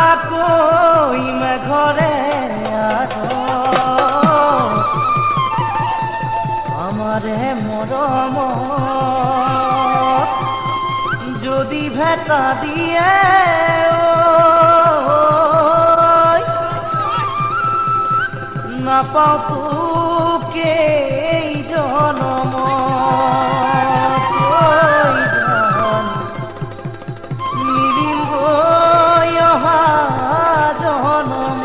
নহাকৈ মেঘৰে আমাৰে মৰম যদি ভেটা দিয়ে নাপাওঁ তোকে জনম মিলিম গৈ অহা জনম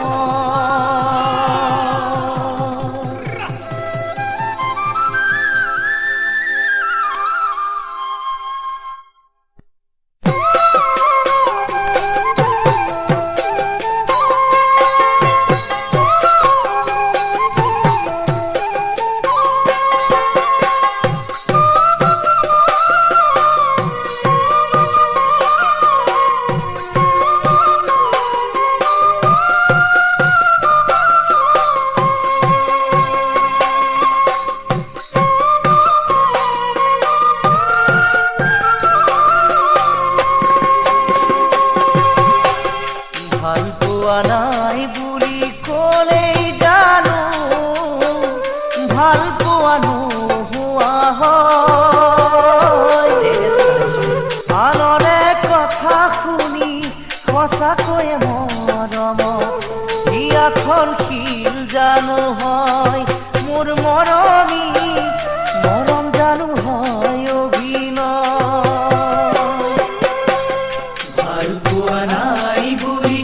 নাই বুলি ক'লেই জানো ভাল পোৱা নোহোৱা হয় আনৰে কথা শুনি সঁচাকৈয়ে মৰম হিয়াখন শিল জানো হয় মোৰ মৰমী মৰম জানো হয় অভিনয় ভাল পোৱা নাই বুলি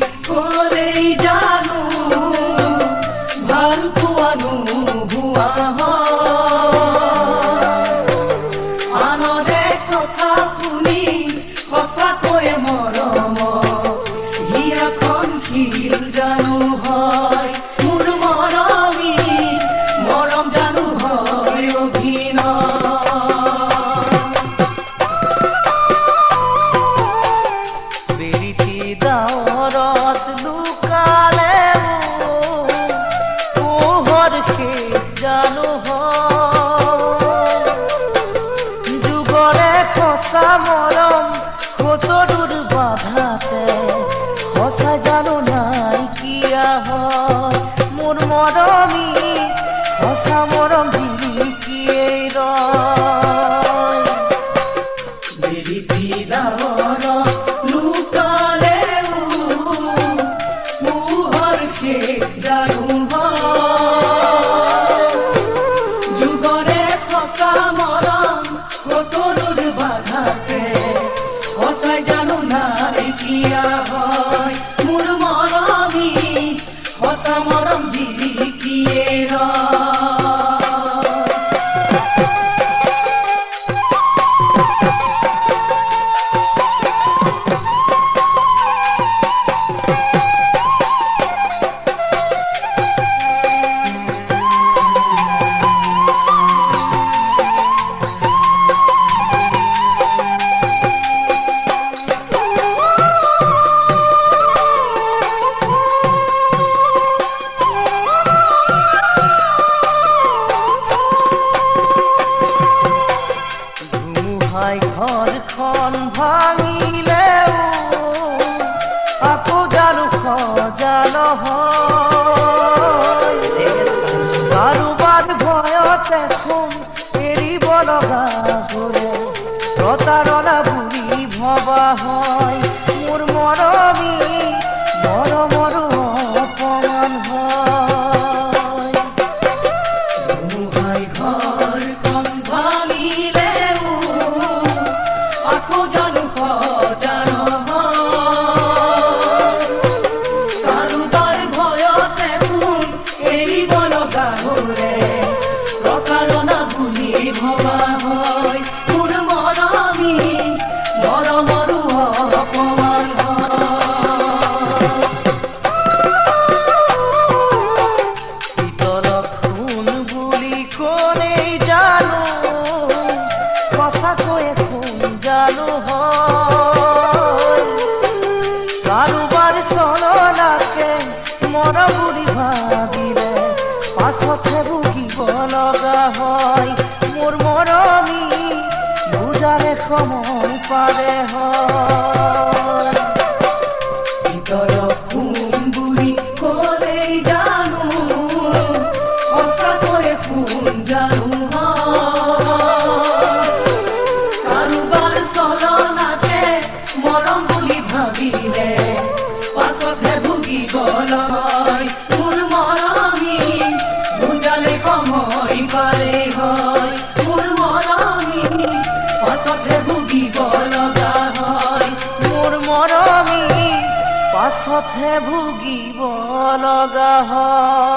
জানো হয় মোৰ মৰমী মৰম জানো হয় অভিনয় বেলিতি ডাৱৰত লুকালে পোহৰ শেষ জানো হয় যুগৰে সঁচা মৰম কতদূৰ বাধাতে সঁচা জানো নাইকিয়া হয় মোৰ মৰমী সঁচা মৰম জিলিকিয়েই ৰয় বেলিতি ডাৱৰত লুকালে পোহৰ শেষ জানো হয় যুগৰে সঁচা মৰম কতদূৰ বাধাতে সঁচাই জানো নাইকিয়া হয় মোৰ মৰমী সঁচা মৰম জিলিকিয়ে ঘৰখন ভাঙিলেও আকৌ জানো সজা নহয় কাৰোবাৰ ভয়ত এখন এৰিব লগা হ'লে প্ৰতাৰণা বুলি ভবা হয় মোৰ মৰমী মৰমৰো অপমান হয় ঘৰখন ভাঙিলে আকৌ জানো সজা নহয় কাৰোবাৰ ভয়ত এখন এৰিব লগা হ'লে প্ৰতাৰণা বুলি ভবা হয় মোৰ মৰমী মৰমৰো অপমান শীতলক সোণ বুলি ক'লেই জানো সঁচাকৈয়ে সোণ জানো হয় কাৰোবাৰ চলনাকে মৰম বুলি ভাবিলে পাছতহে ভুগিব লগা হয় মোৰ মৰমী বুজালে সময় পাৰে হয় ভাবিলে পাছতহে ভুগিব লয় মোৰ মৰমী বুজালে সময় পাৰে হয় মোৰ মৰমী পাছতহে ভুগিব লগা হয় মোৰ মৰমী পাছতহে ভুগিব লগা হয়।